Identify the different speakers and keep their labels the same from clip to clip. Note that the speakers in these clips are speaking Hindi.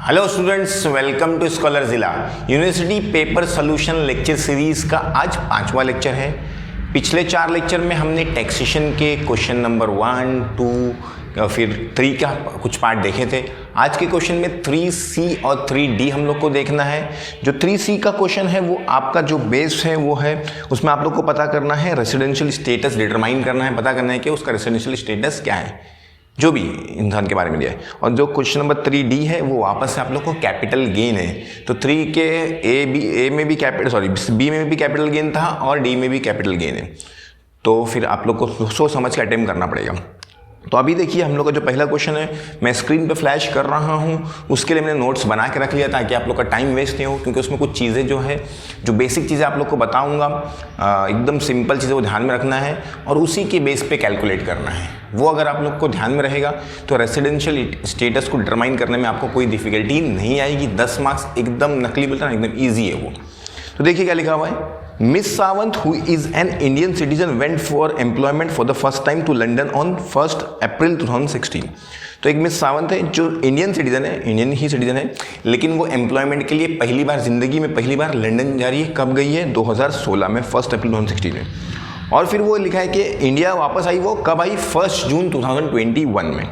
Speaker 1: Hello students, welcome to scholar जिला university paper solution lecture series का आज 5वां लेक्चर है। पिछले 4 लेक्चर में हमने टैक्सेशन के क्वेश्चन नंबर 1, 2 फिर 3 का कुछ पार्ट देखे थे। आज के क्वेश्चन में 3C और 3D हम लोग को देखना है। जो 3C का क्वेश्चन है वो आपका जो बेस है वो है, उसमें आप लोग को पता करना है रेसिडेंशियल स्टेटस डिटरमाइन करना है, पता करना है कि उसका रेसिडेंशियल स्टेटस क्या है, जो भी इंसान के बारे में दिया है। और जो क्वेश्चन नंबर 3D है वो वापस से आप लोग को कैपिटल गेन है। तो 3 के ए में भी बी में भी कैपिटल गेन था और डी में भी कैपिटल गेन है। तो फिर आप लोग को सोच समझ के अटेम्प्ट करना पड़ेगा। तो अभी देखिए हम लोग का जो पहला क्वेश्चन है मैं स्क्रीन पे फ्लैश कर रहा हूँ। उसके लिए मैंने नोट्स बना के रख लिया ताकि आप लोग का टाइम वेस्ट नहीं हो, क्योंकि उसमें कुछ चीज़ें जो है जो बेसिक चीज़ें आप लोग को बताऊँगा, एकदम सिंपल चीज़ें को ध्यान में रखना है और उसी के बेस पे कैलकुलेट करना है। वो अगर आप लोग को ध्यान में रहेगा तो रेसिडेंशियल स्टेटस को डिटरमाइन करने में आपको कोई डिफिकल्टी नहीं आएगी। 10 मार्क्स एकदम नकली बोलता है ना, एकदम ईजी है वो। तो देखिए क्या लिखा हुआ है। Miss Sawant who is an Indian citizen went for employment for the first time to London on 1 April 2016। तो एक मिस सावंत है जो इंडियन सिटीजन है, इंडियन ही सिटीजन है, लेकिन वो एम्प्लॉयमेंट के लिए पहली बार जिंदगी में पहली बार लंदन जा रही है। कब गई है? 2016 में, 1 अप्रैल 2016 में। और फिर वो लिखा है कि इंडिया वापस आई, वो कब आई? 1 जून 2021 में।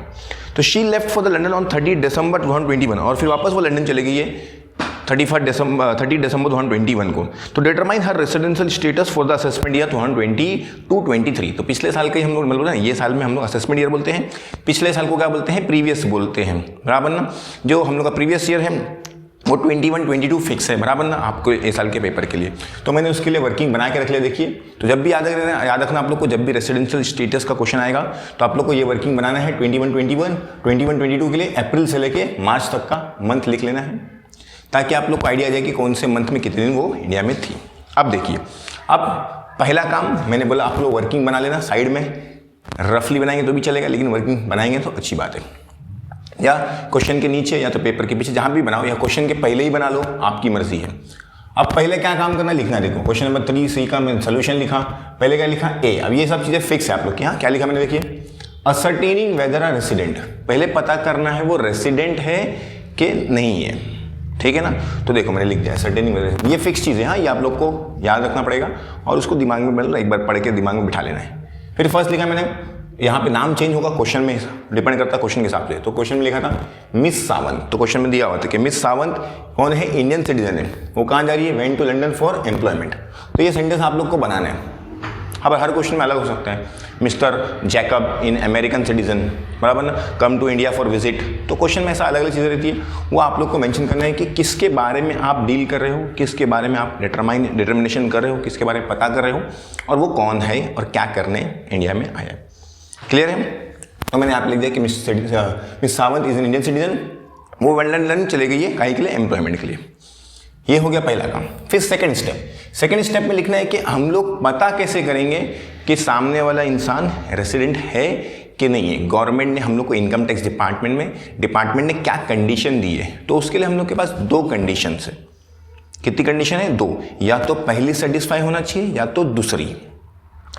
Speaker 1: तो she left for the London on 30 दिसंबर 2021 और फिर वापस वो लंदन चले गई है 30 दिसंबर 2021 को। तो determine her residential status for the assessment year 2022-23। तो पिछले साल का ही हम लोग मतलब ना, ये साल में हम लोग असेसमेंट ईयर बोलते हैं, पिछले साल को क्या बोलते हैं? प्रीवियस बोलते हैं, बराबर ना। जो हम लोग का प्रीवियस ईयर है वो 21-22 फिक्स है, बराबर ना, आपको इस साल के पेपर के लिए। तो मैंने उसके लिए वर्किंग बना के रख लिया। देखिए, तो जब भी याद रखना आप लोग को, जब भी रेसिडेंशियल स्टेटस का क्वेश्चन आएगा तो आप लोग को ये वर्किंग बनाना है। 21-22 के लिए अप्रैल से लेके मार्च तक का मंथ लिख लेना है, ताकि आप लोग को आइडिया आ जाए कि कौन से मंथ में कितने दिन वो इंडिया में थी। अब देखिए, अब पहला काम मैंने बोला आप लोग वर्किंग बना लेना। साइड में रफली बनाएंगे तो भी चलेगा, लेकिन वर्किंग बनाएंगे तो अच्छी बात है। या क्वेश्चन के नीचे या तो पेपर के पीछे जहां भी बनाओ, या क्वेश्चन के पहले ही बना लो, आपकी मर्जी है। अब पहले क्या काम करना, लिखना। देखो क्वेश्चन नंबर 3C का मैं सोल्यूशन लिखा, पहले क्या लिखा? ए। अब ये सब चीजें फिक्स है आप लोग के यहाँ। क्या लिखा मैंने? देखिए, असर्टेनिंग वेदर अ रेसिडेंट, पहले पता करना है वो रेसिडेंट है कि नहीं है, ठीक है ना। तो देखो मैंने लिख दिया सर्टेनिंग वेदर, ये फिक्स चीज़ है। हाँ, ये आप लोग को याद रखना पड़ेगा और उसको दिमाग में मतलब एक बार पढ़ के दिमाग में बिठा लेना है। फिर फर्स्ट लिखा मैंने, यहाँ पे नाम चेंज होगा क्वेश्चन में, डिपेंड करता है क्वेश्चन के हिसाब से। तो क्वेश्चन में लिखा था मिस सावंत, तो क्वेश्चन में दिया हुआ था कि मिस सावंत कौन है? इंडियन सिटीजन है। वो कहाँ जा रही है? Went to London for employment. तो ये सेंटेंस आप लोग को बनाना है। अब हर क्वेश्चन में अलग हो सकता है। Mister Jacob an American citizen, बराबर ना, come to India for visit. तो क्वेश्चन में ऐसा अलग अलग चीज़ें रहती है, वो आप लोग को मेंशन करना है कि किसके बारे में आप डील कर रहे हो, किसके बारे में आप डिटर्मिनेशन कर रहे हो, किसके बारे में पता कर रहे हो, और वो कौन है और क्या करने इंडिया में आया है। क्लियर है? तो मैंने आप लिख दिया कि miss Sawant is an Indian citizen, वो लंदन चले गई है काहे के लिए? एम्प्लॉयमेंट के लिए। ये हो गया पहला काम। फिर सेकंड स्टेप में लिखना है कि हम लोग पता कैसे करेंगे कि सामने वाला इंसान रेसिडेंट है कि नहीं है। गवर्नमेंट ने हम लोग को इनकम टैक्स डिपार्टमेंट ने क्या कंडीशन दी है? तो उसके लिए हम लोग के पास 2 कंडीशन है। कितनी कंडीशन है? 2। या तो पहली सेटिस्फाई होना चाहिए या तो दूसरी,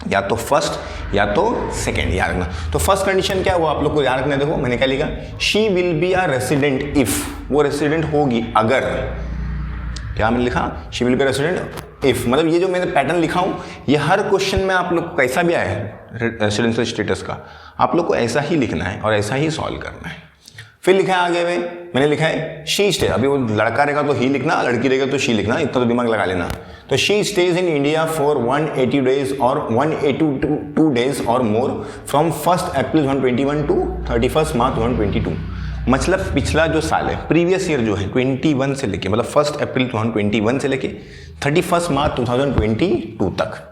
Speaker 1: या तो फर्स्ट या तो सेकंड, याद रखना। तो फर्स्ट कंडीशन क्या है वो आप लोग को याद रखना है। देखो मैंने क्या लिखा, she will be a resident if, वो रेसिडेंट होगी अगर, क्या मैंने लिखा? She will be resident if. मतलब ये जो मैंने पैटर्न लिखा हूं, ये हर क्वेश्चन में आप लोग को कैसा भी आया है रेसिडेंशियल स्टेटस का, आप लोग को ऐसा ही लिखना है और ऐसा ही सॉल्व करना है। फिर लिखा है आगे में, मैंने लिखा है शी स्टे। अभी वो लड़का रहेगा तो ही लिखना, लड़की रहेगा तो शी लिखना, इतना तो दिमाग लगा लेना। तो she stage in India for 180 days और 182 डेज और more from 1 April 2021 to 31 March 2022। मतलब पिछला जो साल है, प्रीवियस ईयर जो है 21 से लेके, मतलब 1 अप्रैल 2021 से लेके 31 मार्च 2022 तक,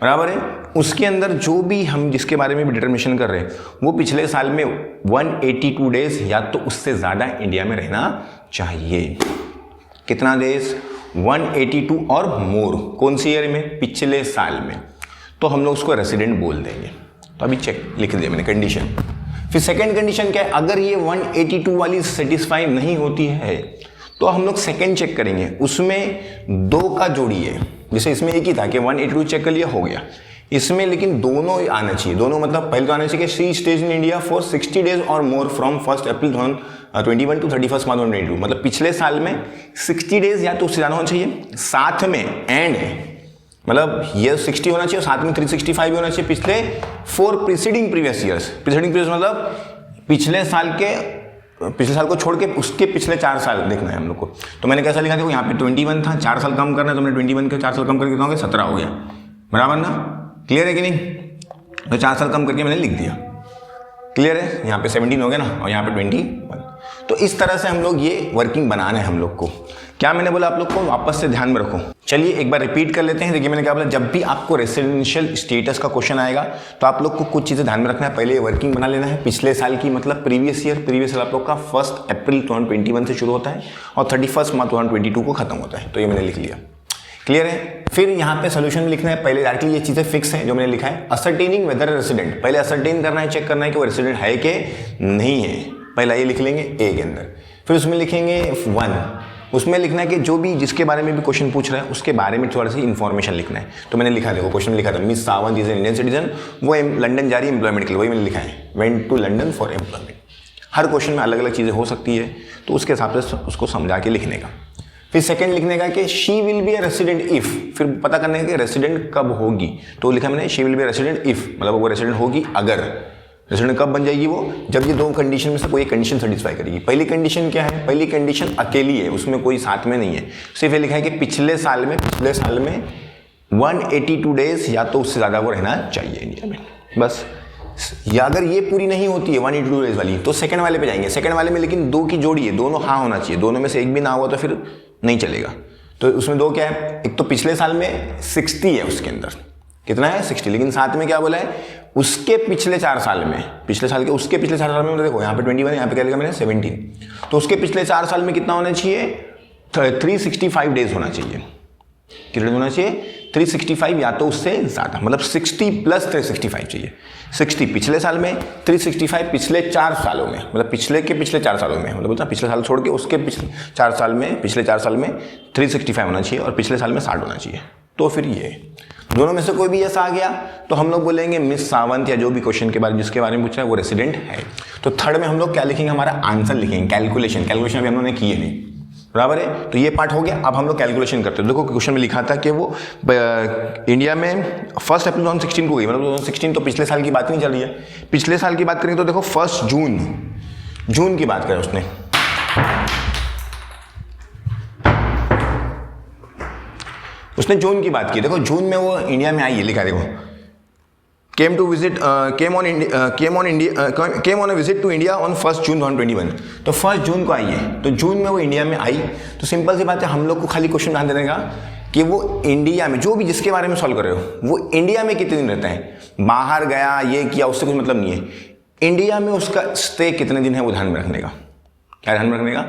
Speaker 1: बराबर है। उसके अंदर जो भी हम जिसके बारे में भी डिटर्मिनेशन कर रहे हैं, वो पिछले साल में 182 डेज या तो उससे ज़्यादा इंडिया में रहना चाहिए। कितना डेज? 182 और मोर। कौन सी ईयर में? पिछले साल में। तो हम लोग उसको रेसिडेंट बोल देंगे। तो अभी चेक लिख दिया मैंने कंडीशन। फिर सेकंड कंडीशन क्या है? अगर ये 182 वाली सेटिस्फाई नहीं होती है तो हम लोग सेकंड चेक करेंगे, उसमें 2 का जोड़ी है। जैसे इसमें एक ही था कि 182 चेक कर लिया, हो गया। इसमें लेकिन दोनों आना चाहिए। दोनों मतलब पहले तो आना चाहिए कि she stage in India for 60 days और more from 1 April 21 to 31 March 2022, मतलब पिछले साल में 60 डेज या तो उससे ज़्यादा होना चाहिए, साथ में एंड मतलब ये 60 होना चाहिए और साथ में 365 भी होना चाहिए पिछले 4 preceding previous years. Preceding previous मतलब पिछले साल को छोड़ के उसके पिछले 4 साल देखना है हम लोग को। तो मैंने कैसा लिखा, देखो यहाँ पे 21 था, 4 साल कम करना है, तो मैंने 21 के 4 साल कम करके कितना हो गया, 17 हो गया, बराबर ना, क्लियर है कि नहीं। तो 4 साल कम करके मैंने लिख दिया, क्लियर है। यहाँ पे 17 हो गया ना और यहाँ पे 21। तो इस तरह से हम लोग ये वर्किंग बनाना है हम लोग को। क्या मैंने बोला आप लोग को, वापस से ध्यान में रखो। चलिए एक बार रिपीट कर लेते हैं। देखिए मैंने क्या बोला, जब भी आपको रेसिडेंशियल स्टेटस का क्वेश्चन आएगा तो आप लोग को कुछ चीज़ें ध्यान में रखना है। पहले ये वर्किंग बना लेना है पिछले साल की, मतलब प्रीवियस ईयर आप लोग का 1 अप्रैल 2021 से शुरू होता है और 31 मार्च 2022 को खत्म होता है। तो ये मैंने लिख लिया, क्लियर है। फिर यहाँ पे सोल्यूशन में लिखना है, पहले डायरेक्टली ये चीज़ें फिक्स है जो मैंने लिखा है। असर्टेनिंग वेदर रेसिडेंट, पहले असर्टेन करना है, चेक करना है कि वो रेसिडेंट है कि नहीं है, पहला ये लिख लेंगे ए के अंदर। फिर उसमें लिखेंगे 1, उसमें लिखना है कि जो भी जिसके बारे में भी क्वेश्चन पूछ रहा है उसके बारे में थोड़ा सी इन्फॉर्मेशन लिखना है। तो मैंने लिखा, देखो क्वेश्चन में लिखा था miss Sawant is an Indian citizen, वो लंदन जा रही है एम्प्लॉयमेंट के लिए, वही मैंने लिखा है, went to London for employment. हर क्वेश्चन में अलग अलग चीज़ें हो सकती है, तो उसके हिसाब से उसको समझा के लिखने का। फिर सेकंड लिखने का कि she will be a resident if, फिर पता करने का कि रेसिडेंट कब होगी। तो लिखा मैंने she will be a resident if, मतलब वो रेसिडेंट होगी अगर। रेसिडेंट कब बन जाएगी वो, जब ये 2 कंडीशन में से कोई एक कंडीशन सेटिस्फाई करेगी। पहली कंडीशन क्या है, पहली कंडीशन अकेली है, उसमें कोई साथ में नहीं है, सिर्फ ये लिखा है कि पिछले साल में 182 डेज या तो उससे ज़्यादा वो रहना चाहिए इंडिया में, बस। या अगर ये पूरी नहीं होती है 182 डेज वाली, तो सेकंड वाले पे जाएंगे। सेकंड वाले में लेकिन 2 की जोड़ी है, दोनों हाँ होना चाहिए, दोनों में से एक भी ना हुआ तो फिर नहीं चलेगा। तो उसमें 2 क्या है, एक तो पिछले साल में 60 है, उसके अंदर कितना है 60, लेकिन साथ में क्या बोला है उसके पिछले 4 साल में, पिछले साल के उसके पिछले 4 साल में, देखो यहाँ पे 21 है, यहाँ पे क्या लिखा मैंने 17, तो उसके पिछले 4 साल में कितना होना चाहिए, 365 डेज होना चाहिए। कितना होना चाहिए, 365 या तो उससे ज़्यादा, मतलब 60 प्लस 365 चाहिए। 60 पिछले साल में, 365 पिछले 4 सालों में, मतलब पिछले के पिछले 4 सालों में, मतलब बोलता पिछले साल छोड़ के उसके पिछले 4 साल में, पिछले 4 साल में 365 होना चाहिए और पिछले साल में 60 होना चाहिए। तो फिर ये दोनों में से कोई भी ऐसा आ गया तो हम लोग बोलेंगे मिस सावंत या जो भी क्वेश्चन के बारे जिसके बारे में पूछ रहा है वो रेसिडेंट है। तो थर्ड में हम लोग क्या लिखेंगे, हमारा आंसर लिखेंगे, कैलकुलेशन अभी हम लोगों ने की है नहीं, बराबर है। तो ये पार्ट हो गया। अब हम लोग कैलकुलेशन करते हैं। देखो क्वेश्चन में लिखा था कि वो इंडिया में 1 अप्रैल 2016 को गई, मतलब 2016 तो पिछले साल की बात नहीं चल रही है। पिछले साल की बात करेंगे तो देखो 1 जून की बात करें उसने जून की बात की। देखो जून में वो इंडिया में आई है, लिखा है देखो, came on a visit to India on 1 जून 2021। तो 1 जून को आई है, तो जून में वो इंडिया में आई। तो सिंपल सी बात है, हम लोग को खाली क्वेश्चन ध्यान देने का कि वो इंडिया में जो भी जिसके बारे में सॉल्व कर रहे हो वो इंडिया में कितने दिन रहता है, बाहर गया ये किया उससे कुछ मतलब नहीं है। इंडिया में उसका स्टे कितने दिन है वो ध्यान में रखने का। क्या ध्यान में रखने का,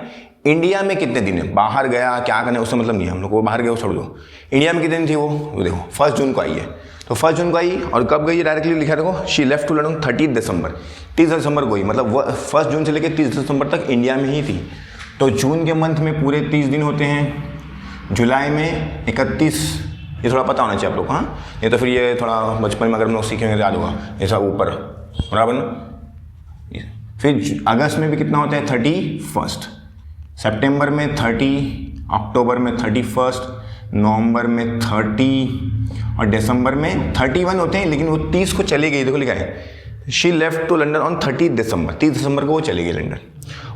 Speaker 1: इंडिया में कितने दिन है, बाहर गया क्या करना उससे मतलब नहीं है हम लोग को, बाहर गया वो छोड़ दो। इंडिया में कितने दिन थी वो देखो 1 जून को आई है। तो 1 जून को आई और कब गई, डायरेक्टली लिखा देखो, she left to London 30 December, 30 दिसंबर को गई, मतलब 1 जून से लेकर 30 दिसंबर तक इंडिया में ही थी। तो जून के मंथ में पूरे 30 दिन होते हैं, जुलाई में 31, ये थोड़ा पता होना चाहिए आप लोग को, हाँ, ये तो फिर ये थोड़ा बचपन में अगर हम लोग सीखेंगे याद होगा, ये सब ऊपर, बराबर ना। फिर अगस्त में भी कितना होता है 31, सितंबर में 30, अक्टूबर में 31, नवंबर में 30 और दिसंबर में 31 होते हैं, लेकिन वो 30 को चली गई। देखो लिखा है she left to London on 30 December, 30 दिसंबर को वो चली गई लंदन।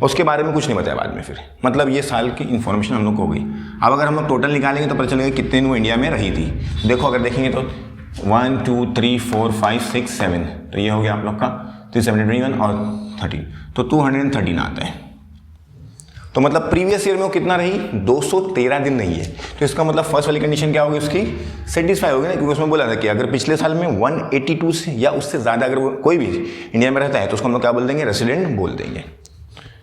Speaker 1: उसके बारे में कुछ नहीं बताया बाद में फिर, मतलब ये साल की इन्फॉर्मेशन हम लोग को हो गई। अब अगर हम लोग टोटल निकालेंगे तो पता चलेगा कितने दिन वो इंडिया में रही थी। देखो अगर देखेंगे तो 1 2 3 4 5 6 7, तो ये हो गया आप लोग का 371 और 13, तो 213 आता है। तो मतलब प्रीवियस ईयर में वो कितना रही, 213 दिन नहीं है। तो इसका मतलब फर्स्ट वाली कंडीशन क्या होगी उसकी, सेटिस्फाई होगी ना, क्योंकि उसमें बोला था कि अगर पिछले साल में 182 से या उससे ज़्यादा अगर कोई भी इंडिया में रहता है तो उसको हम लोग क्या बोल देंगे, रेसिडेंट बोल देंगे।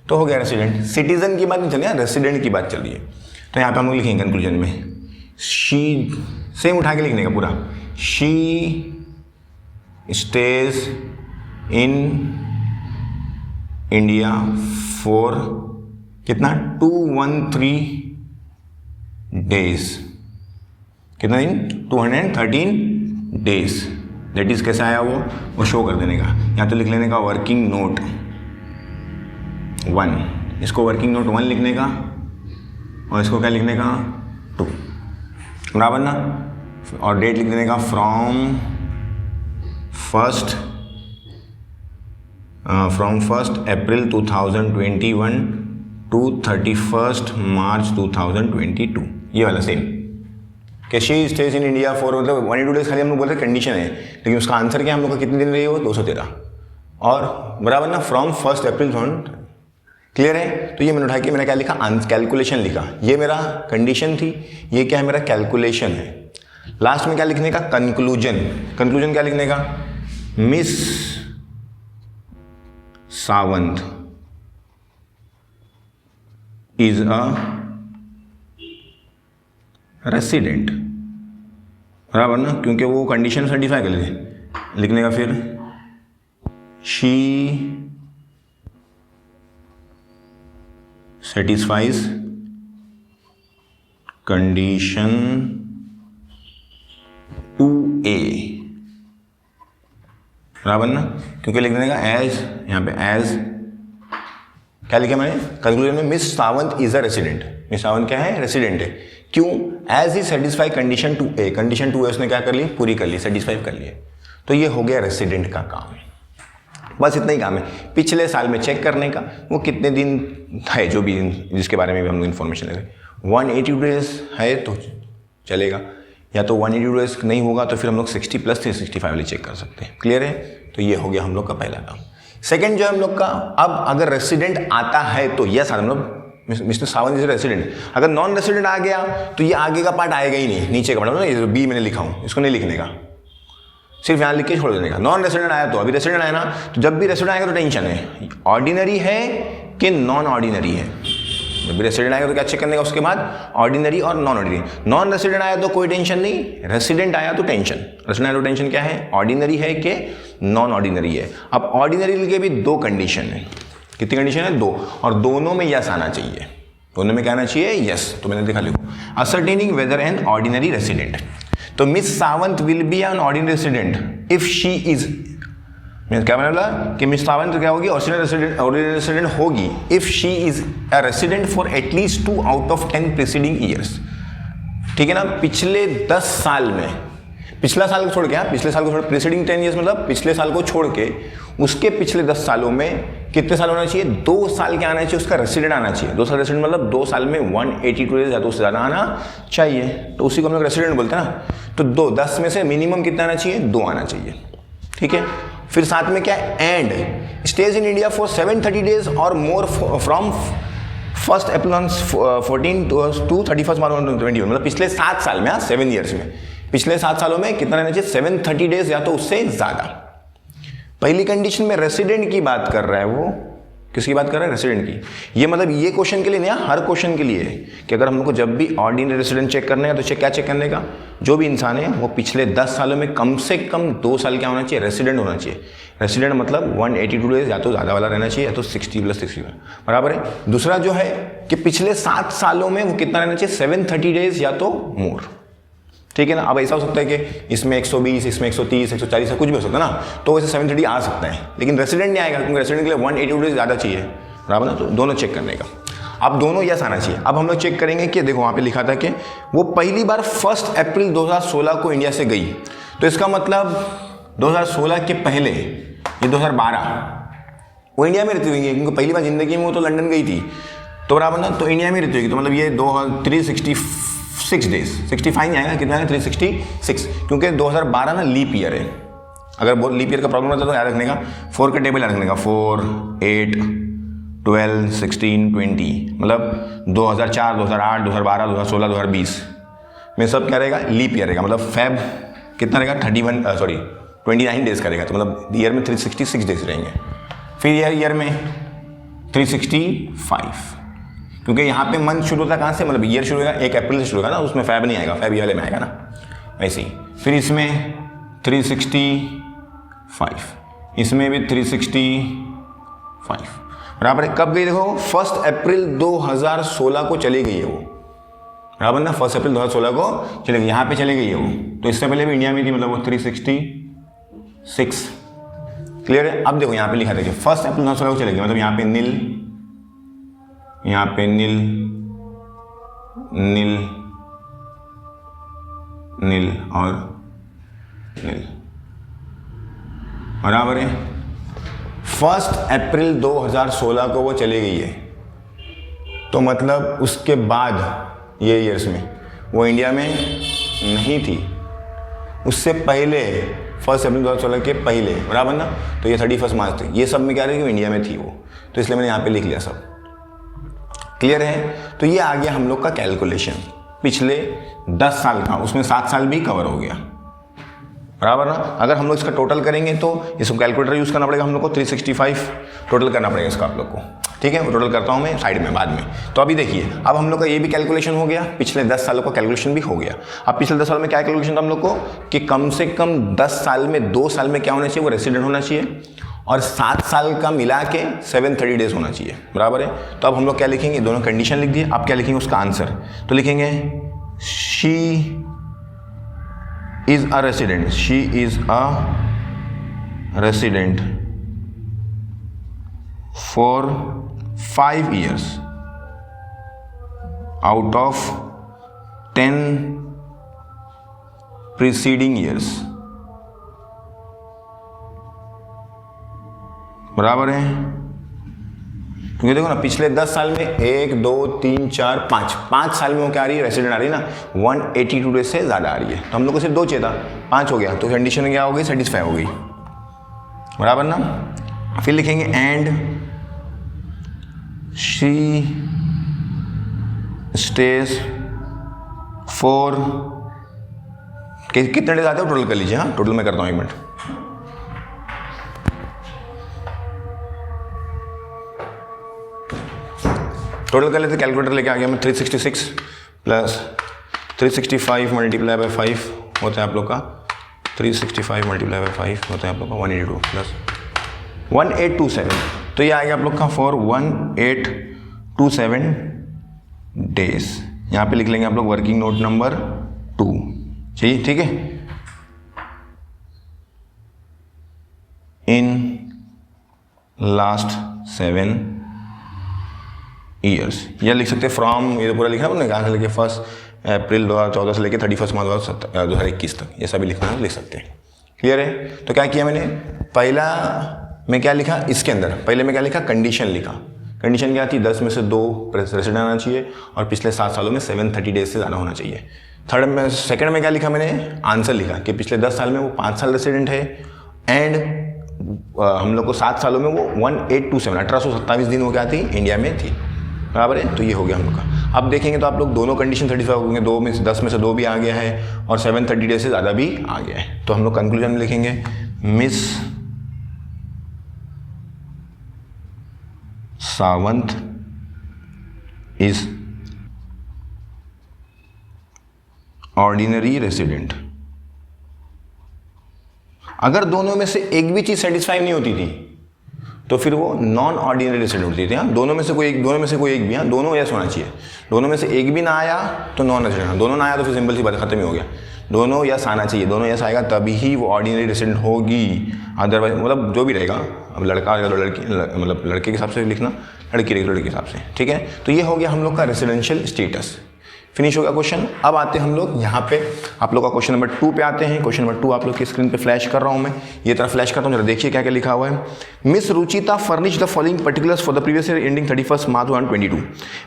Speaker 1: तो हो गया रेसिडेंट। सिटीजन की बात नहीं चल रही है, रेसिडेंट की बात चल रही है। तो यहाँ पे हम लोग लिखेंगे कंक्लूजन में, शी सेम उठा के लिखने का पूरा, she stage in India for कितना 213 डेज, कितना दिन 213 डेज। दैट इज कैसे आया वो शो कर देने का, या तो लिख लेने का वर्किंग नोट 1, इसको वर्किंग नोट 1 लिखने का और इसको क्या लिखने का 2, बराबर ना, और डेट लिख देने का from first April 2021 to 31 March 2022, ये वाला सेम कि she stage in India for, मतलब 182 डेज खाली हम लोग बोलते हैं कंडीशन है, लेकिन उसका आंसर क्या हम लोग का कितने दिन रही है वो 213, और बराबर ना फ्रॉम 1 अप्रैल 2000, क्लियर है। तो ये मैंने उठा के मैंने क्या लिखा, कैलकुलेशन लिखा, ये मेरा कंडीशन थी, ये क्या है मेरा कैलकुलेशन है। लास्ट में क्या लिखने का, कंक्लूजन, कंक्लूजन क्या लिखने का, miss Sawant is a resident, बराबर ना, क्योंकि वो कंडीशन सर्टिफाई कर लेते, लिखने का फिर शी सेटिस्फाइज कंडीशन 2A, बराबर ना, क्योंकि लिख देने का एज, यहाँ पे एज क्या लिखा मैंने कंक्लूजन में, miss Sawant is a resident, miss Sawant क्या है, रेसिडेंट है, क्यों, as he satisfy condition 2A, condition 2A उसने क्या कर ली, पूरी कर ली, सेटिस्फाई कर लिया, तो ये हो गया रेसिडेंट का काम। बस इतना ही काम है, पिछले साल में चेक करने का वो कितने दिन है, जो भी जिसके बारे में भी हम लोग इन्फॉर्मेशन ले रहे हैं। 180 डेज है तो चलेगा, या तो 180 डेज नहीं होगा तो फिर हम लोग 60 + 365 वाली चेक कर सकते हैं, क्लियर है। तो ये हो गया हम लोग का पहला काम। सेकंड जो है हम लोग का, अब अगर रेसिडेंट आता है तो यस हम लोग मिस्टर सावंत इज रेसिडेंट, अगर नॉन रेसिडेंट आ गया तो ये आगे का पार्ट आएगा ही नहीं, नीचे का पार्ट, ये जो बी मैंने लिखा हूँ इसको नहीं लिखने का, सिर्फ यहाँ लिख के छोड़ देने का। नॉन रेसिडेंट आया तो, अभी रेसिडेंट आया ना, तो जब भी रेसिडेंट आएगा तो टेंशन है, ऑर्डिनरी है कि नॉन ऑर्डिनरी है। जब भी रेसिडेंट आएगा तो क्या चेक करने का, उसके बाद ऑर्डिनरी और नॉन ऑर्डिनरी। नॉन रेसिडेंट आया तो कोई टेंशन नहीं, रेसिडेंट आया तो टेंशन। रेसिडेंट आया तो टेंशन क्या है, ऑर्डिनरी है कि नॉन ऑर्डिनरी है। अब ऑर्डिनरी के भी 2 कंडीशन है, कितनी कंडीशन है, 2, और दोनों में यस आना चाहिए, दोनों में क्या आना चाहिए, यस। तो मैंने देखा, लिखो ascertaining whether an ordinary resident, तो miss Sawant will be an ordinary resident if she is, क्या मैंने बोला कि मिस सावंत क्या होगी, ऑर्डिनरी रेसिडेंट होगी if she is a resident for at least 2 out of 10 preceding years, ठीक है ना, पिछले 10 साल में, पिछला साल को छोड़ के, पिछले साल को छोड़, प्रीसीडिंग 10 ईयर्स मतलब पिछले साल को छोड़ के उसके पिछले 10 सालों में कितने साल होना चाहिए, 2 साल क्या आना चाहिए, उसका रेसिडेंट आना चाहिए। 2 साल रेसिडेंट मतलब 2 साल में 182 डेज या तो उससे ज़्यादा आना चाहिए, तो उसी को हम लोग रेसिडेंट बोलते हैं ना। तो 2, 10 में से मिनिमम कितना आना चाहिए, 2 आना चाहिए, ठीक है। फिर साथ में क्या है, and stage in India for 730 days और मोर फ्रॉम 1 अप्रैल 14 टू 31 मार्च 2021, मतलब पिछले 7 साल में, 7 ईयर्स में, पिछले 7 सालों में कितना रहना चाहिए, 730 डेज या तो उससे ज़्यादा। पहली कंडीशन में रेसिडेंट की बात कर रहा है, वो किसकी बात कर रहा है, रेसिडेंट की। ये मतलब ये क्वेश्चन के लिए नहीं, हर क्वेश्चन के लिए है कि अगर हम लोग को जब भी ऑर्डिनरी रेसिडेंट चेक करने का तो क्या चेक करने का, जो भी इंसान है वो पिछले 10 सालों में कम से कम 2 साल क्या होना चाहिए, रेसिडेंट होना चाहिए। रेसिडेंट मतलब 182 डेज या तो ज़्यादा वाला रहना चाहिए, या तो 60 + 60 बराबर है। दूसरा जो है कि पिछले 7 सालों में वो कितना रहना चाहिए, 730 डेज या तो मोर, ठीक है ना। अब ऐसा हो सकता है कि इसमें 120, इसमें 130, 140 कुछ भी हो सकता है ना, तो वैसे 730 आ सकता है, लेकिन रेसिडेंट नहीं आएगा, क्योंकि रेसिडेंट के लिए 182 डेज ज़्यादा चाहिए, बराबर ना। तो दोनों चेक करने का, अब दोनों यस आना चाहिए। अब हम लोग चेक करेंगे कि देखो वहाँ पे लिखा था कि वो पहली बार 1 अप्रैल 2016 को इंडिया से गई, तो इसका मतलब 2016 के पहले ये 2012 वो इंडिया में रहती हुई, क्योंकि पहली बार जिंदगी में वो तो लंदन गई थी, तो बराबर ना, तो इंडिया में रहती होगी, तो मतलब ये 366 डेज, 65 नहीं आएगा, कितना है 366, क्योंकि 2012 ना लीप ईयर है। अगर लीप ईयर का प्रॉब्लम होता है तो याद रखने का, 4 का टेबल याद रखने का, 4, 8, 12, 16, 20, मतलब 2004, 2008, 2012, 2016, 2020 में सब क्या रहेगा, लीप ईयर रहेगा। मतलब फेब कितना रहेगा, 29 डेज का रहेगा, तो मतलब ईयर में 366 डेज रहेंगे। फिर ईयर में 365, क्योंकि यहाँ पे मंथ शुरू होता है कहाँ से, मतलब ईयर शुरू होगा 1 अप्रैल से शुरू होगा ना, उसमें फेब नहीं आएगा, फेब वाले में आएगा ना, ऐसे ही। फिर इसमें 365, इसमें भी 365 बराबर है। कब गई देखो, 1 अप्रैल 2016 को चली गई है वो, बराबर ना, 1 अप्रैल 2016 को चली गई, यहाँ पे चली गई है वो, तो इससे पहले भी इंडिया में थी, मतलब वो 366, क्लियर है। अब देखो यहाँ पे लिखा देखिए 1 अप्रैल 2016 को चली गई, मतलब यहाँ पे नील यहाँ पे नील नील नील और नील बराबर है। 1 अप्रैल 2016 को वो चली गई है, तो मतलब उसके बाद ये ईयर्स में वो इंडिया में नहीं थी। उससे पहले 1 अप्रैल 2016 के पहले बराबर ना, तो ये 31 मार्च थी। ये सब में क्या रही कि इंडिया में थी वो, तो इसलिए मैंने यहाँ पे लिख लिया सब। क्लियर है? तो ये आ गया हम लोग का कैलकुलेशन पिछले 10 साल का, उसमें 7 साल भी कवर हो गया बराबर ना। अगर हम लोग इसका टोटल करेंगे तो इसको कैलकुलेटर यूज़ करना पड़ेगा हम लोग को, 365 टोटल करना पड़ेगा इसका आप लोग को। ठीक है, वो टोटल करता हूँ मैं साइड में बाद में। तो अभी देखिए, अब हम लोग का ये भी कैलकुलेशन हो गया, पिछले 10 सालों का कैलकुलेशन भी हो गया। अब पिछले 10 साल में क्या कैलकुलेशन था हम लोग को कि कम से कम 10 साल में 2 साल में क्या होना चाहिए, वो रेसिडेंट होना चाहिए, और 7 साल का मिला के 730 डेज होना चाहिए बराबर है। तो अब हम लोग क्या लिखेंगे, दोनों कंडीशन लिख दिए। अब क्या लिखेंगे उसका आंसर, तो लिखेंगे she is a resident, she is a resident for 5 years out of 10 preceding years बराबर है। क्योंकि देखो ना, पिछले 10 साल में 1 2 3 4 5 साल में वो क्या आ रही है, रेसिडेंट आ रही है ना, 182 डेज से ज़्यादा आ रही है। तो हम लोग को सिर्फ 2 चाहिए था, 5 हो गया, तो कंडीशन क्या हो गई, सेटिस्फाई हो गई बराबर ना। फिर लिखेंगे एंड शी स्टेज फॉर, कितने डेज आते हो टोटल कर लीजिए। हाँ, टोटल मैं करता हूँ 1 मिनट। टोटल कर लेते, कैलकुलेटर लेके आ गया मैं। 366 प्लस 365 मल्टीप्लाई बाय 5 होता है आप लोग का 365 मल्टीप्लाई बाय 5 होता है आप लोग का 182 प्लस 1827। तो ये आ गया आप लोग का फॉर 1827 डेज। यहाँ पे लिख लेंगे आप लोग वर्किंग नोट नंबर 2 चाहिए, ठीक है। इन लास्ट 7 ईयर्स, या लिख सकते हैं फ्रॉम, ये तो पूरा लिखना है कहाँ से लेके 1 अप्रैल 2014 से लेके 31 मार्च 2021 तक, ये सभी लिखना है, लिख सकते हैं। क्लियर है? तो क्या किया मैंने, पहला मैं क्या लिखा इसके अंदर, पहले मैं क्या लिखा, कंडीशन लिखा। कंडीशन क्या थी, 10 में से 2 रेसिडेंट आना चाहिए और पिछले 7 सालों में 730 डेज से ज़्यादा होना चाहिए। थर्ड में, सेकंड में क्या लिखा मैंने, आंसर लिखा कि पिछले 10 साल में वो 5 साल रेसिडेंट है एंड हम लोग को 7 सालों में वो 1827 दिन वो क्या थी, इंडिया में थी बराबर है। तो ये हो गया हम लोग का। अब देखेंगे तो आप लोग दोनों कंडीशन 35 हो गए, 2 में से 10 में से 2 भी आ गया है और 730 डेज से ज़्यादा भी आ गया है। तो हम लोग कंक्लूजन में लिखेंगे miss Sawant is ordinary resident. अगर दोनों में से एक भी चीज सेटिस्फाई नहीं होती थी तो फिर वो नॉन ऑर्डिनरी रेसिडेंट होती थी। हाँ, दोनों में से कोई एक भी, हाँ दोनों यस होना चाहिए। दोनों में से एक भी ना आया तो नॉन रेसिडेंट, दोनों ना आया तो फिर सिंपल सी बात खत्म ही हो गया। दोनों यस आना चाहिए, दोनों यस आएगा तभी ही वो ऑर्डिनरी रेसिडेंट होगी, अदरवाइज मतलब जो भी रहेगा, अब लड़का रहेगा तो लड़की, मतलब लड़के के हिसाब से लिखना, लड़की रहेगी तो लड़के के हिसाब से, ठीक है। तो ये हो गया हम लोग का रेसिडेंशियल स्टेटस, फिनिश हो गया क्वेश्चन। अब आते हैं हम लोग यहाँ पे आप लोग का क्वेश्चन नंबर 2 पे आते हैं। क्वेश्चन नंबर 2 आप लोग की स्क्रीन पे फ्लैश कर रहा हूँ मैं, ये तरह फ्लैश करता हूँ, जरा देखिए क्या क्या लिखा हुआ है। Miss Ruchita furnish the following particulars for the previous year ending 31 March 2022।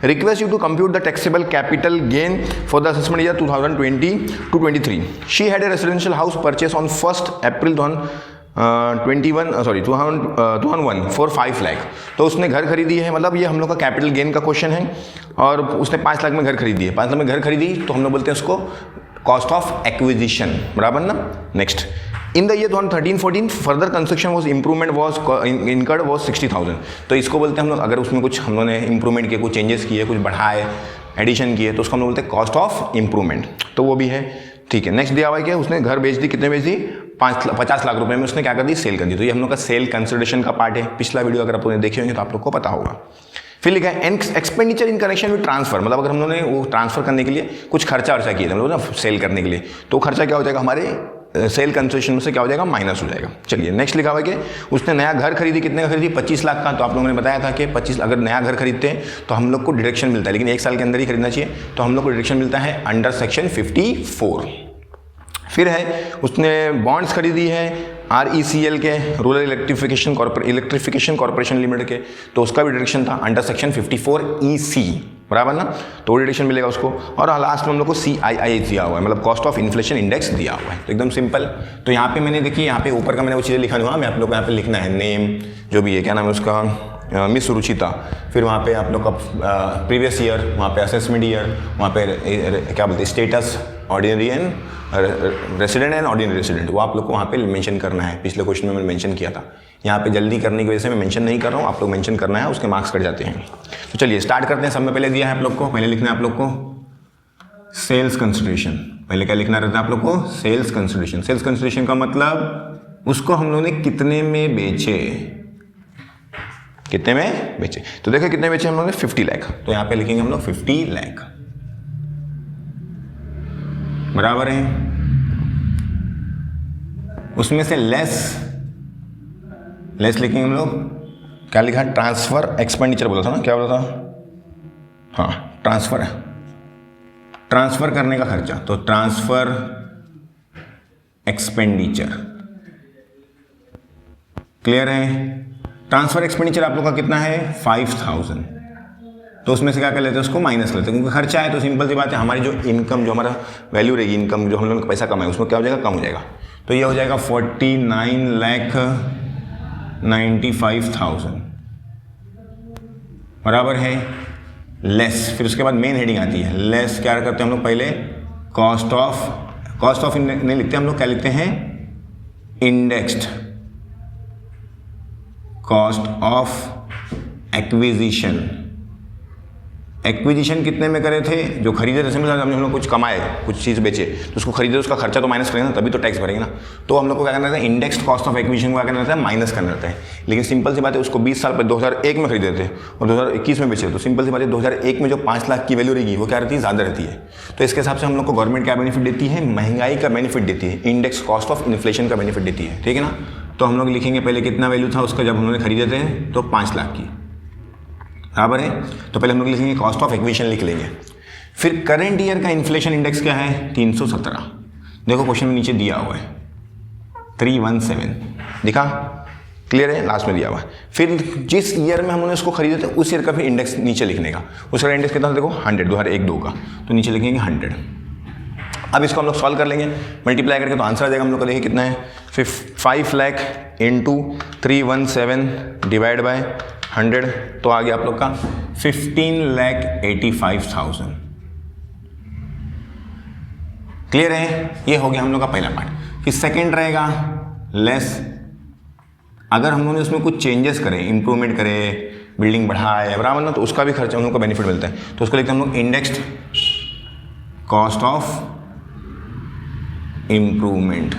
Speaker 1: Request you to compute the taxable capital gain for the assessment year 2020-23। She had a residential house purchase on 1 April 2001 for 5 lakh. तो उसने घर खरीदी है, मतलब ये हम लोग का कैपिटल गेन का क्वेश्चन है, और उसने 5 लाख में घर खरीदी है। 5 लाख में घर खरीदी तो हम लोग बोलते हैं उसको कॉस्ट ऑफ एक्विजिशन, बराबर ना। Next, in the year 2013-14 further construction was improvement was incurred was 60,000। तो इसको बोलते हैं हम लोग, अगर उसमें कुछ हम लोगों ने इंप्रूवमेंट किए, कुछ चेंजेस किए, कुछ बढ़ाए, एडिशन किए, तो उसको हम लोग बोलते हैं कॉस्ट ऑफ इंप्रूवमेंट। तो वो भी है, ठीक है। नेक्स्ट दिया हुआ है कि उसने घर बेच दी, कितने बेच दी, 50 लाख रुपए में उसने क्या कर दी, सेल कर दी। तो ये हम लोग का सेल कंसिडरेशन का पार्ट है। पिछला वीडियो अगर आप लोगों ने देखे होंगे तो आप लोग को पता होगा। फिर लिखा है expenditure in connection with transfer, मतलब अगर हम लोगों ने वो ट्रांसफर करने के लिए कुछ खर्चा वर्चा किए थे, मतलब ना सेल करने के लिए, तो खर्चा क्या हो जाएगा हमारे सेल कंसेशन में से क्या हो जाएगा, माइनस हो जाएगा। चलिए नेक्स्ट लिखा हुआ है कि उसने नया घर खरीदी, कितने का खरीदी, 25 लाख का। तो आप लोगों ने बताया था कि 25, अगर नया घर खरीदते हैं तो हम लोग को डिडक्शन मिलता है, लेकिन 1 साल के अंदर ही खरीदना चाहिए, तो हम लोग को डिडक्शन मिलता है अंडर सेक्शन 54। फिर है उसने बॉन्ड्स खरीदी है RECL के, रूरल इलेक्ट्रिफिकेशन कॉर्पोरेशन लिमिटेड के, तो उसका भी डिडक्शन था अंडर सेक्शन 54EC, बराबर ना, तो डिडक्शन मिलेगा उसको। और लास्ट में हम लोग को CII दिया हुआ है, मतलब कॉस्ट ऑफ इन्फ्लेशन इंडेक्स दिया हुआ है, तो एकदम सिंपल। तो यहाँ पे मैंने देखिए, यहाँ पे ऊपर का मैंने वो चीज़ें लिखा नहीं हुआ, मैं आप लोग को यहाँ पे लिखना है नेम, जो भी है क्या नाम है उसका, मिस रुचिता, फिर वहाँ पे आप लोग का प्रीवियस ईयर, वहाँ पे असेसमेंट ईयर, वहाँ पे क्या बोलते हैं status, ordinary and resident and ordinary resident, वो आप लोग को वहाँ पे मेंशन करना है। पिछले क्वेश्चन में मैंने मेंशन किया था, यहाँ पे जल्दी करने की वजह से मैं मेंशन नहीं कर रहा हूँ, आप लोग मेंशन करना है, उसके मार्क्स कट जाते हैं। तो चलिए स्टार्ट करते हैं। सब में पहले दिया है आप लोग को, पहले लिखना है आप लोग को सेल्स कंसिडरेशन। पहले क्या लिखना रहता है आप लोग को, सेल्स कंसिडरेशन। सेल्स कंसिडरेशन का मतलब उसको हम लोगों ने कितने में बेचे, कितने में बेचे। तो देखो कितने बेचे हम लोगों ने, 50 लाख, तो यहाँ पे लिखेंगे हम लोग 50 लाख, बराबर है। उसमें से लेस लिखेंगे हम लोग, क्या लिखा, ट्रांसफर एक्सपेंडिचर बोला था ना, क्या बोला था, हाँ ट्रांसफर है, ट्रांसफर करने का खर्चा, तो ट्रांसफर एक्सपेंडिचर, क्लियर है। ट्रांसफर एक्सपेंडिचर आप लोग का कितना है, 5000, तो उसमें से क्या कर लेते हैं, उसको माइनस कर लेते हैं, क्योंकि खर्चा है। तो सिंपल सी बात है, हमारी जो इनकम, जो हमारा वैल्यू रहेगी, इनकम जो हम लोग पैसा कमाए, उसमें क्या हो जाएगा, कम हो जाएगा। तो ये हो जाएगा 49,95,000, बराबर है, लेस। फिर उसके बाद मेन हेडिंग आती है, लेस क्या करते हैं हम लोग, पहले कॉस्ट ऑफ नहीं लिखते हम लोग, क्या लिखते हैं, इंडेक्स्ड कॉस्ट ऑफ एक्विजिशन कितने में करे थे, जो खरीदे थे, हम लोग कुछ कमाए, कुछ चीज़ बेचे, तो उसको खरीदे, उसका खर्चा तो माइनस करेंगे ना, तभी तो टैक्स भरेंगे ना। तो हम लोग को क्या करना रहता है, इंडेक्स्ड कॉस्ट ऑफ एक्विजिशन को क्या करना रहता है, माइनस करना रहता है। लेकिन सिंपल सी बात है, उसको 20 साल पर 2001 में खरीदे थे और 2021 में बेचे, तो सिंपल सी बात है 2001 में जो 5 लाख की वैल्यू रहेगी वो क्या रहती है, ज़्यादा रहती है। तो इसके हिसाब से हम लोग को गवर्नमेंट क्या बेनिफिट देती है, महंगाई का बेनिफिट देती है, इंडेक्स कॉस्ट ऑफ इन्फ्लेशन का बेनिफिट देती है, ठीक है ना। तो हम लोग लिखेंगे पहले कितना वैल्यू था उसका जब हम लोगों ने खरीदे थे, तो 5 लाख की, बराबर है। तो पहले हम लोग लिखेंगे कॉस्ट ऑफ एक्विजिशन लिख लेंगे। फिर करंट ईयर का इन्फ्लेशन इंडेक्स क्या है, 317, देखो क्वेश्चन में नीचे दिया हुआ है 317, दिखा, क्लियर है, लास्ट में दिया हुआ है। फिर जिस ईयर में हम लोगों ने उसको खरीदे थे उस ईयर का फिर इंडेक्स नीचे लिखने का, उसका इंडेक्स कितना था, देखो 100, 2001-2 का, तो नीचे लिखेंगे 100। अब इसको हम लोग सॉल्व कर लेंगे, मल्टीप्लाई करके, तो आंसर आ जाएगा हम लोग को, देखिए कितना है, 5 लाख इंटू 317 डिवाइड बाय 100, तो आ गया आप लोग का 15,85,000, क्लियर है। ये हो गया हम लोग का पहला पार्ट। फिर सेकंड रहेगा लेस, अगर हम लोगों ने उसमें कुछ चेंजेस करें, इंप्रूवमेंट करें, बिल्डिंग बढ़ाए, बराबर ना, तो उसका भी खर्चा हम लोग को बेनिफिट मिलता है। तो उसको लिखते हैं हम लोग इंडेक्स्ड कॉस्ट ऑफ इम्प्रूवमेंट।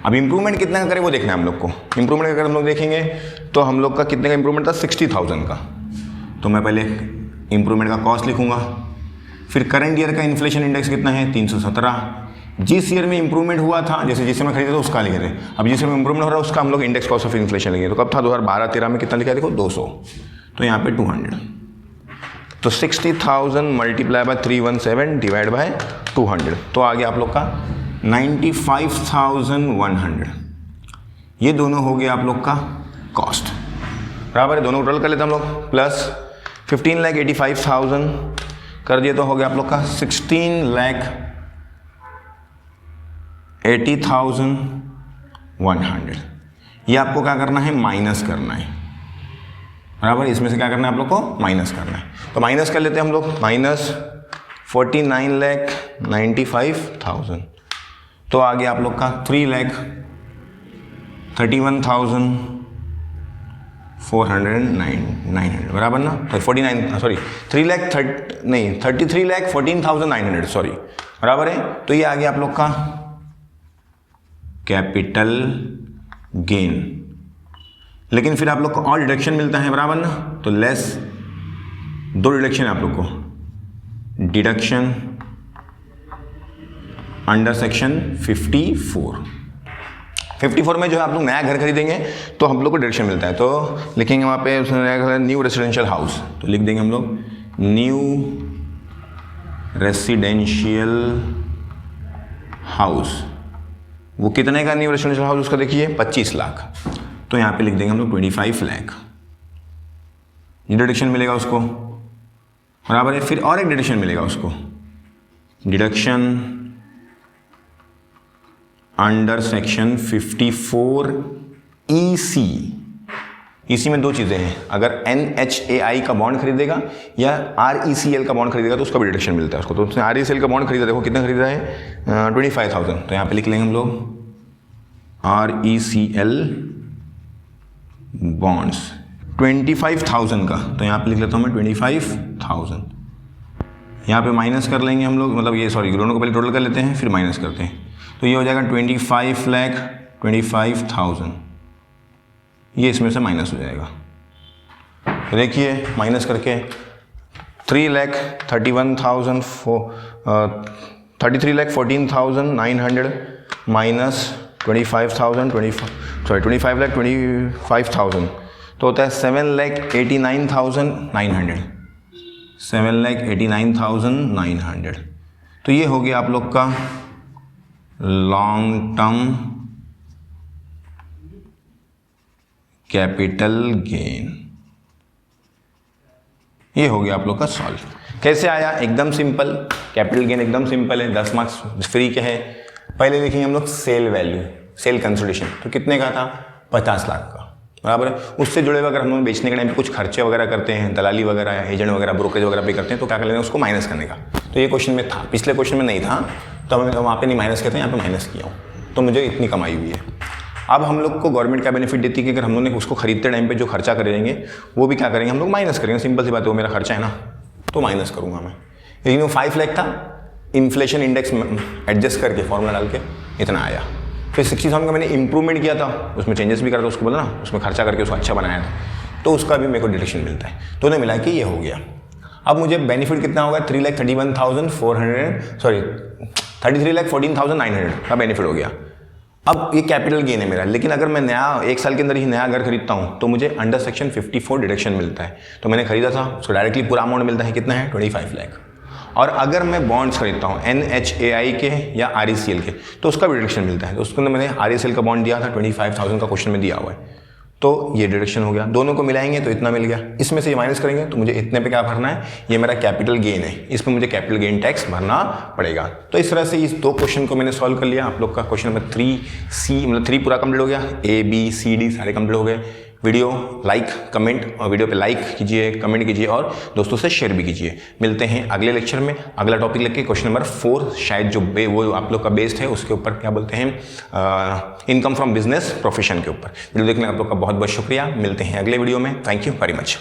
Speaker 1: अब इंप्रूवमेंट कितना का करें वो देखना है हम लोग को। इंप्रूवमेंट अगर हम लोग देखेंगे तो हम लोग का कितने का इंप्रूवमेंट था, 60,000 का। तो मैं पहले इंप्रूवमेंट का कॉस्ट लिखूंगा। फिर करंट ईयर का इन्फ्लेशन इंडेक्स कितना है, 317। जिस ईयर में इंप्रूवमेंट हुआ था, जैसे जिस ईयर में खरीदे तो उसका लिख रहे हैं। अब जिस ईयर में इंप्रूवमेंट हो रहा है उसका हम लोग इंडेक्स कॉस्ट ऑफ इन्फ्लेशन लिखेंगे। तो कब था, 2012-13 में कितना लिखा है, देखो 200, तो यहाँ पे 200, तो 60,000 मल्टीप्लाई बाय 317 डिवाइड बाय 200, तो आ गया आप लोग का 95,100। ये दोनों हो गया आप लोग का कॉस्ट, बराबर है। दोनों टोटल कर लेते हैं हम लोग, प्लस 15,85,000 कर दिए तो हो गया आप लोग का 16,80,100। ये आपको क्या करना है, माइनस करना है, बराबर। इसमें से क्या करना है आप लोग को, माइनस करना है। तो माइनस कर लेते हैं हम लोग, माइनस 49,95,000, तो आ गया आप लोग का 3,31,409 बराबर ना, 33,14,900 सॉरी, बराबर है। तो ये आ गया आप लोग का कैपिटल गेन। लेकिन फिर आप लोग को और डिडक्शन मिलता है, बराबर ना, तो लेस 2 डिडक्शन है आप लोग को, डिडक्शन अंडर सेक्शन 54 में जो है आप लोग नया घर खरीदेंगे तो हम लोग को डायरेक्शन मिलता है, तो लिखेंगे वहाँ पे नया घर न्यू रेसिडेंशियल हाउस, तो लिख देंगे हम लोग न्यू रेसिडेंशियल हाउस। वो कितने का न्यू रेसिडेंशियल हाउस उसका देखिए 25 लाख, तो यहाँ पे लिख देंगे हम लोग 25 लाख। ये डिडक्शन मिलेगा उसको, बराबर है। फिर और एक डिडक्शन मिलेगा उसको, deduction under section 54 EC। EC में दो चीज़ें हैं, अगर NHAI का बॉन्ड खरीदेगा या RECL का बॉन्ड खरीदेगा तो उसका भी डिडक्शन मिलता है उसको। तो उसने RECL का बॉन्ड खरीदा, देखो कितना खरीदा है 25,000, तो यहाँ पे लिख लेंगे हम लोग RECL बॉन्ड्स 25,000 का, तो यहाँ पे लिख लेता हूँ मैं 25,000। यहाँ पे माइनस कर लेंगे हम लोग, मतलब ये सॉरी दोनों को पहले टोटल कर लेते हैं फिर माइनस करते हैं, तो ये हो जाएगा 25,25,000, ये इसमें से माइनस हो जाएगा। तो देखिए माइनस करके 33,14,900 माइनस 25,000 तो होता है 7,89,900। तो ये हो गया आप लोग का लॉन्ग टर्म कैपिटल गेन। ये हो गया आप लोग का सॉल्व। कैसे आया? एकदम सिंपल, कैपिटल गेन एकदम सिंपल है, 10 मार्क्स फ्री के हैं। पहले लिखेंगे हम लोग सेल वैल्यू, सेल कंसिडरेशन, तो कितने का था 50 लाख का, बराबर है। उससे जुड़े हुए अगर हम लोग बेचने के टाइम पे कुछ खर्चे वगैरह करते हैं, दलाली वगैरह, एजेंट वगैरह, ब्रोकरेज वगैरह पे करते हैं, तो क्या कर लेंगे उसको माइनस करने का। तो ये क्वेश्चन में था, पिछले क्वेश्चन में नहीं था, तो हमें वहाँ पे नहीं माइनस करते, यहाँ पे माइनस किया हूँ, तो मुझे इतनी कमाई हुई है। अब हम लोग को गवर्नमेंट क्या बेनिफिट देती है कि अगर हम लोग ने उसको खरीदते टाइम पे जो खर्चा करेंगे वो भी क्या करेंगे हम लोग माइनस करेंगे। सिंपल सी बात है, वो मेरा खर्चा है ना, तो माइनस करूँगा मैं। लेकिन वो 5 लाख था, इन्फ्लेशन इंडेक्स एडजस्ट करके फॉर्मूला डाल के इतना आया। फिर 60,000 का मैंने इंप्रूवमेंट किया था, उसमें चेंजेस भी करा था, उसको बोला ना, उसमें खर्चा करके उसको अच्छा बनाया था, तो उसका भी मेरे को डिडक्शन मिलता है। तो उन्हें मिला कि ये हो गया। अब मुझे बेनिफिट कितना होगा 33,14,900 का बेनिफिट हो गया। अब ये कैपिटल गेन है मेरा, लेकिन अगर मैं नया 1 साल के अंदर ही नया घर खरीदता हूँ तो मुझे अंडर सेक्शन 54 डिडक्शन मिलता है। तो मैंने खरीदा था, उसको डायरेक्टली पूरा अमाउंट मिलता है, कितना है 25 लाख। और अगर मैं बॉन्ड्स खरीदता हूँ NHAI के या RECL के, तो उसका भी डिडक्शन मिलता है। तो उसके अंदर मैंने RECL का बॉन्ड दिया था 25,000 का, क्वेश्चन में दिया हुआ है, तो ये डिडक्शन हो गया। दोनों को मिलाएंगे तो इतना मिल गया, इसमें से ये माइनस करेंगे तो मुझे इतने पे क्या भरना है, ये मेरा कैपिटल गेन है, इसमें मुझे कैपिटल गेन टैक्स भरना पड़ेगा। तो इस तरह से इस 2 क्वेश्चन को मैंने सॉल्व कर लिया। आप लोग का क्वेश्चन नंबर 3C मतलब 3 पूरा कंप्लीट हो गया, A B C D सारे कंप्लीट हो गए। वीडियो लाइक कमेंट और वीडियो पे लाइक कीजिए, कमेंट कीजिए और दोस्तों से शेयर भी कीजिए। मिलते हैं अगले लेक्चर में। अगला टॉपिक लेके क्वेश्चन नंबर 4 शायद जो वो आप लोग का बेस्ड है उसके ऊपर क्या बोलते हैं, इनकम फ्रॉम बिजनेस प्रोफेशन के ऊपर। वीडियो देखने का आप लोग का बहुत बहुत शुक्रिया। मिलते हैं अगले वीडियो में। Thank you very much.